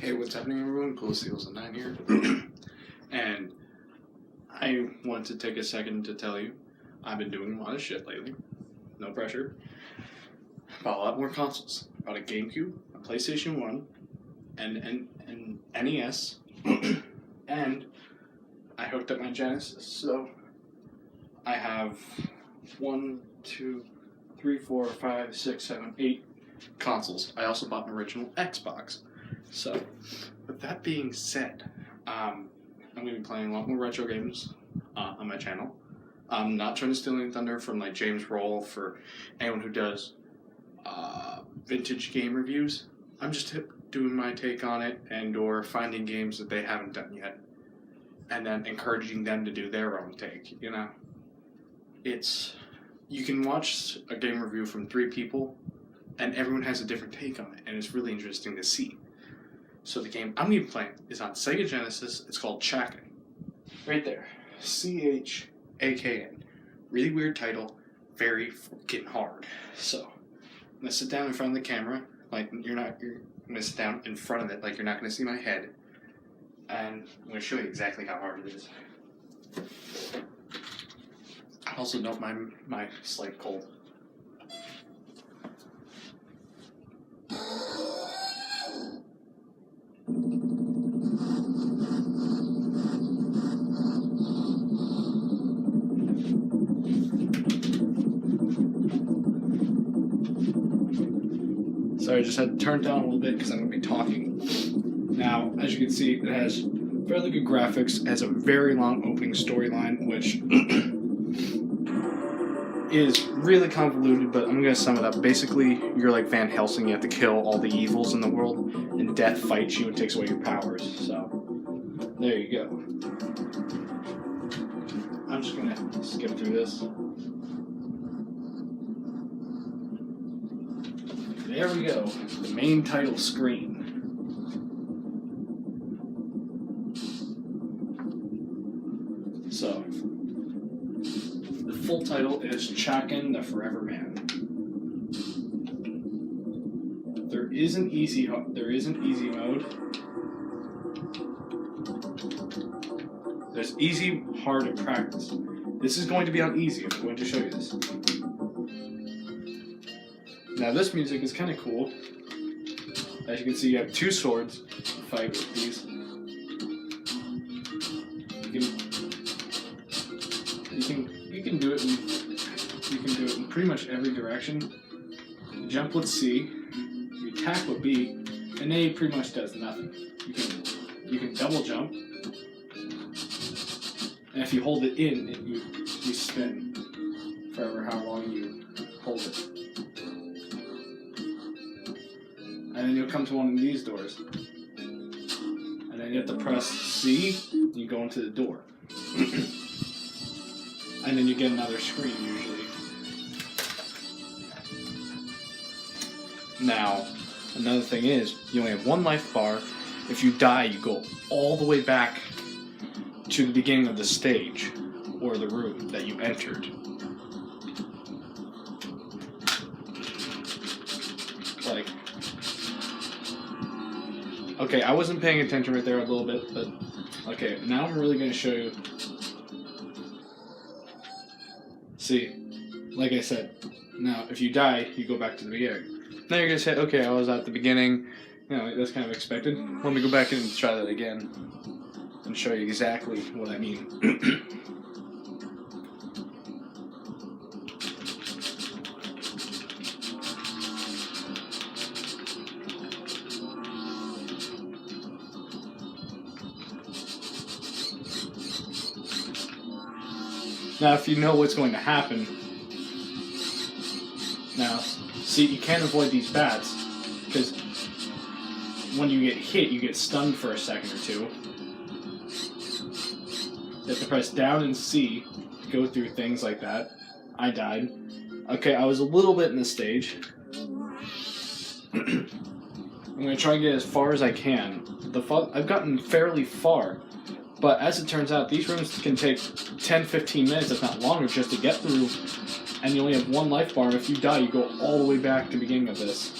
Hey, what's happening, everyone? Cool Seals 9 here. And I want to take a second to tell you I've been doing a lot of shit lately. No pressure. About a lot more consoles. About a GameCube, a PlayStation 1, and NES. And I hooked up my Genesis. So I have 1, 2, 3, 4, 5, 6, 7, 8 consoles. I also bought an original Xbox. So, with that being said, I'm going to be playing a lot more retro games on my channel. I'm not trying to steal any thunder from like James Roll for anyone who does vintage game reviews. I'm just doing my take on it and or finding games that they haven't done yet, and then encouraging them to do their own take. You know, you can watch a game review from 3 people, and everyone has a different take on it, and it's really interesting to see. So the game I'm going to be playing is on Sega Genesis. It's called Chakan. Right there. Chakan. Really weird title. Very fucking hard. So, I'm going to sit down in front of the camera. Like, you're going to sit down in front of it like you're not going to see my head. And I'm going to show you exactly how hard it is. I also don't mind my slight cold. Sorry, I just had to turn it down a little bit because I'm going to be talking. Now, as you can see, it has fairly good graphics. It has a very long opening storyline, which is really convoluted, but I'm going to sum it up. Basically, you're like Van Helsing. You have to kill all the evils in the world, and death fights you and takes away your powers. So, there you go. I'm just going to skip through this. There we go, the main title screen. So, the full title is Chakan the Forever Man. There is an easy mode. There's easy, hard, and practice. This is going to be on easy. I'm going to show you this. Now this music is kind of cool. As you can see, you have 2 swords to fight with these. You can do it in pretty much every direction. You jump with C, you attack with B, and A pretty much does nothing. You can double jump, and if you hold it in, you spin forever how long you hold it. And then you'll come to one of these doors. And then you have to press C, and you go into the door. And then you get another screen, usually. Now, another thing is, you only have 1 life bar. If you die, you go all the way back to the beginning of the stage, or the room that you entered. Like... Okay, I wasn't paying attention right there a little bit, but... Okay, now I'm really going to show you... See, like I said, now if you die, you go back to the beginning. Now you're going to say, okay, I was at the beginning, you know, that's kind of expected. Let me go back and try that again, and show you exactly what I mean. Now, if you know what's going to happen, now, see, you can't avoid these bats, because when you get hit, you get stunned for a second or 2. You have to press down and C, go through things like that. I died. Okay, I was a little bit in the stage. I'm going to try and get as far as I can. I've gotten fairly far. But as it turns out, these rooms can take 10-15 minutes, if not longer, just to get through, and you only have 1 life bar. If you die, you go all the way back to the beginning of this.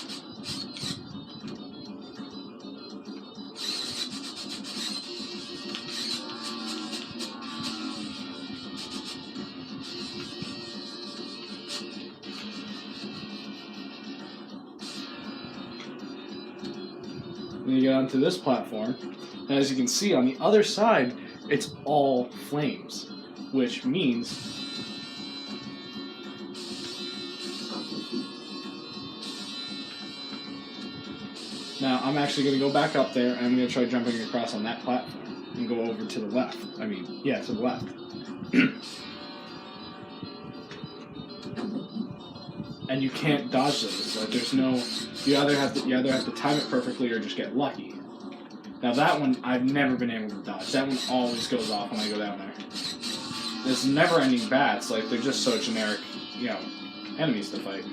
Then you get onto this platform, and as you can see on the other side, it's all flames, which means now I'm actually going to go back up there and I'm going to try jumping across on that platform and go over to the left. To the left. And you can't dodge those. Like there's no, you either have to time it perfectly or just get lucky. Now that one I've never been able to dodge. That one always goes off when I go down there. There's never-ending bats. Like they're just so generic, enemies to fight.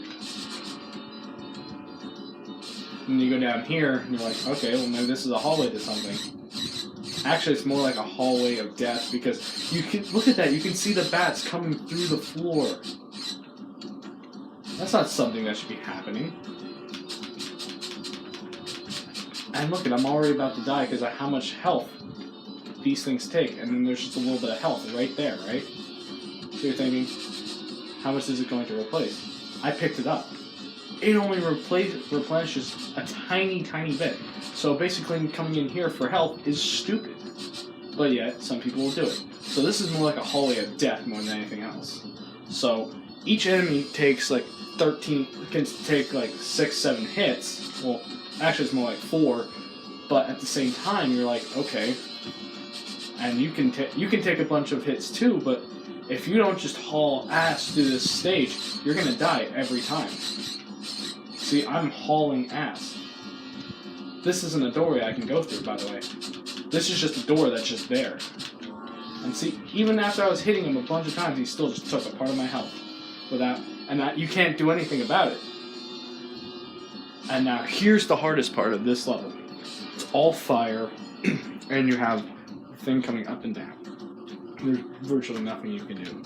And you go down here, and you're like, okay, well maybe this is a hallway to something. Actually, it's more like a hallway of death because you can look at that. You can see the bats coming through the floor. That's not something that should be happening. And look, I'm already about to die because of how much health these things take. And then there's just a little bit of health right there, right? So you're thinking, how much is it going to replace? I picked it up. It only replenishes a tiny, tiny bit. So basically coming in here for health is stupid. But yet, some people will do it. So this is more like a hallway of death more than anything else. So each enemy takes like 13, can take like 6, 7 hits. Well, actually it's more like 4. But at the same time, you're like, okay. And you can take a bunch of hits too, but if you don't just haul ass through this stage, you're gonna die every time. See, I'm hauling ass. This isn't a doorway I can go through, by the way. This is just a door that's just there. And see, even after I was hitting him a bunch of times, he still just took a part of my health. You can't do anything about it. And now here's the hardest part of this level. It's all fire, and you have a thing coming up and down. There's virtually nothing you can do.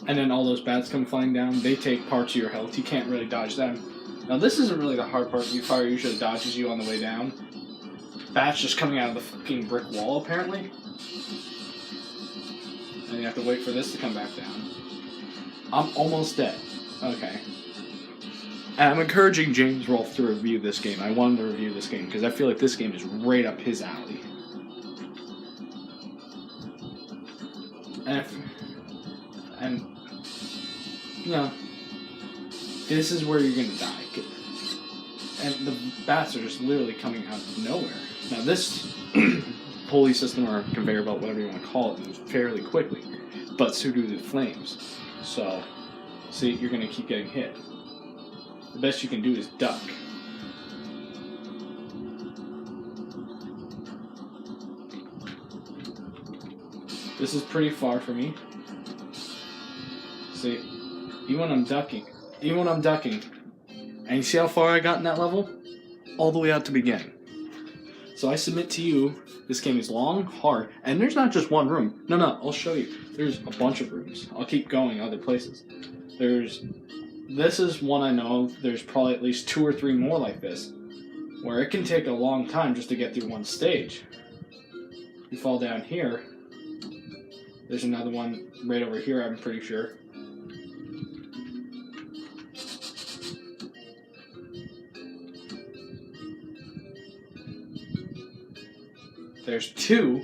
And then all those bats come flying down. They take parts of your health. You can't really dodge them. Now this isn't really the hard part. Fire usually dodges you on the way down. Bats just coming out of the fucking brick wall, apparently. And you have to wait for this to come back down. I'm almost dead. Okay. And I'm encouraging James Rolfe to review this game. I want him to review this game because I feel like this game is right up his alley. And this is where you're going to die. And the bats are just literally coming out of nowhere. Now this pulley system or conveyor belt, whatever you want to call it, moves fairly quickly. But so do the flames. So, see, you're going to keep getting hit. The best you can do is duck. This is pretty far for me. See, even when I'm ducking, and you see how far I got in that level? All the way out to beginning. So I submit to you, this game is long, hard, and there's not just one room. No, I'll show you. There's a bunch of rooms. I'll keep going other places. This is one I know of. There's probably at least 2 or 3 more like this, where it can take a long time just to get through one stage. You fall down here. There's another one right over here, I'm pretty sure. There's 2.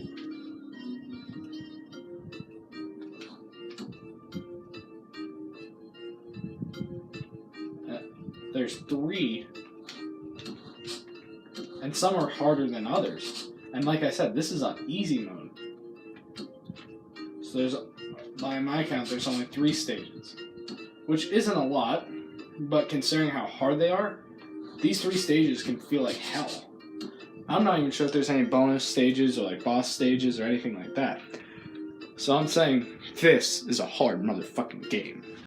There's 3. And some are harder than others. And like I said, this is on easy mode. So by my count, there's only 3 stages. Which isn't a lot, but considering how hard they are, these 3 stages can feel like hell. I'm not even sure if there's any bonus stages or like boss stages or anything like that. So I'm saying this is a hard motherfucking game.